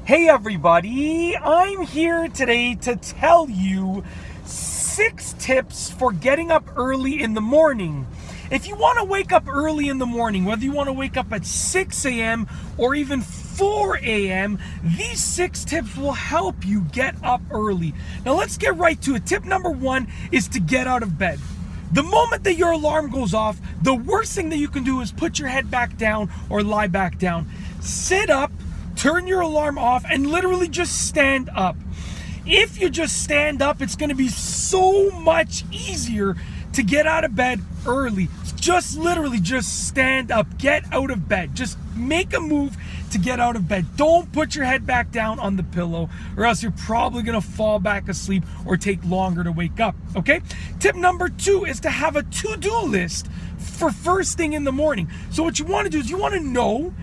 Hey everybody, I'm here today to tell you 6 tips for getting up early in the morning. If you want to wake up early in the morning, whether you want to wake up at 6 a.m. or even 4 a.m., these 6 tips will help you get up early. Now let's get right to it. Tip number 1 is to get out of bed. The moment that your alarm goes off, the worst thing that you can do is put your head back down or lie back down. Sit up, turn your alarm off, and literally just stand up. If you just stand up, it's going to be so much easier to get out of bed early. Just literally just stand up, get out of bed. Just make a move to get out of bed. Don't put your head back down on the pillow, or else you're probably going to fall back asleep or take longer to wake up, okay? Tip number 2 is to have a to-do list for first thing in the morning. So what you want to do is you want to know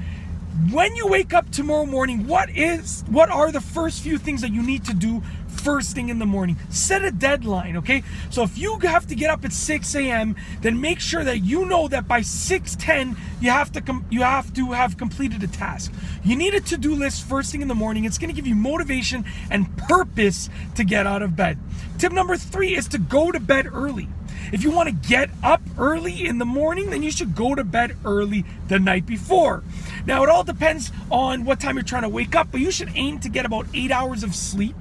when you wake up tomorrow morning, what are the first few things that you need to do first thing in the morning. Set a deadline, okay? So if you have to get up at 6 a.m., then make sure that you know that by 6:10 you have to have completed a task. You need a to-do list first thing in the morning. It's going to give you motivation and purpose to get out of bed. Tip number 3 is to go to bed early. If you want to get up early in the morning, then you should go to bed early the night before. Now, it all depends on what time you're trying to wake up, but you should aim to get about 8 hours of sleep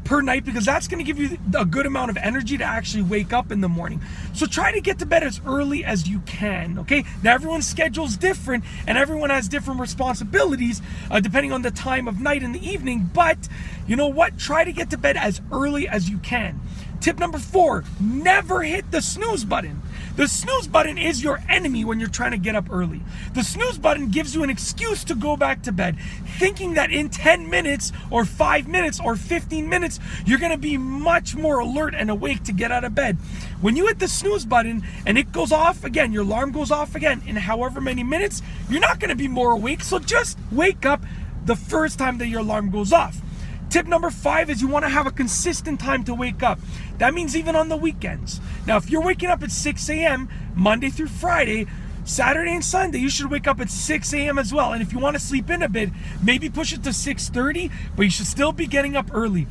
per night, because that's going to give you a good amount of energy to actually wake up in the morning. So try to get to bed as early as you can, okay? Now, everyone's schedule is different, and everyone has different responsibilities depending on the time of night and the evening, but you know what? Try to get to bed as early as you can. Tip number 4, never hit the snooze button. The snooze button is your enemy when you're trying to get up early. The snooze button gives you an excuse to go back to bed, thinking that in 10 minutes or 5 minutes or 15 minutes, you're going to be much more alert and awake to get out of bed. When you hit the snooze button and it goes off again, your alarm goes off again in however many minutes, you're not going to be more awake, so just wake up the first time that your alarm goes off. Tip number 5 is you want to have a consistent time to wake up. That means even on the weekends. Now, if you're waking up at 6 a.m. Monday through Friday, Saturday and Sunday, you should wake up at 6 a.m. as well. And if you want to sleep in a bit, maybe push it to 6:30, but you should still be getting up early.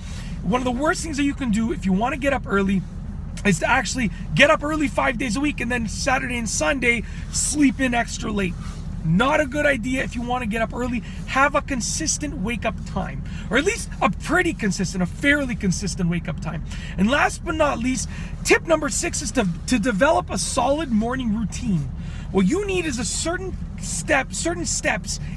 One of the worst things that you can do if you want to get up early is to actually get up early 5 days a week and then Saturday and Sunday sleep in extra late. Not a good idea. If you want to get up early, have a consistent wake up time, or at least a fairly consistent wake up time. And last but not least, tip number 6 is to develop a solid morning routine. What you need is certain steps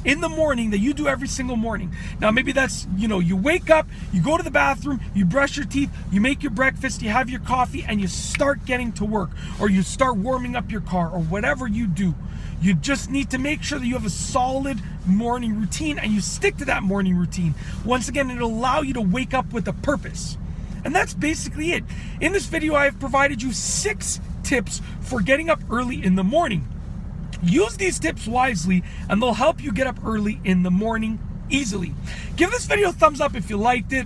in the morning that you do every single morning. Now, maybe that's, you wake up, you go to the bathroom, you brush your teeth, you make your breakfast, you have your coffee, and you start getting to work, or you start warming up your car, or whatever you do. You just need to make sure that you have a solid morning routine and you stick to that morning routine. Once again, it'll allow you to wake up with a purpose. And that's basically it. In this video, I have provided you 6 tips for getting up early in the morning. Use these tips wisely and they'll help you get up early in the morning easily. Give this video a thumbs up if you liked it.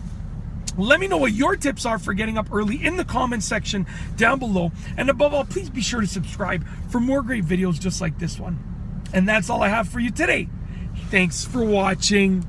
Let me know what your tips are for getting up early in the comment section down below. And above all, please be sure to subscribe for more great videos just like this one. And that's all I have for you today. Thanks for watching.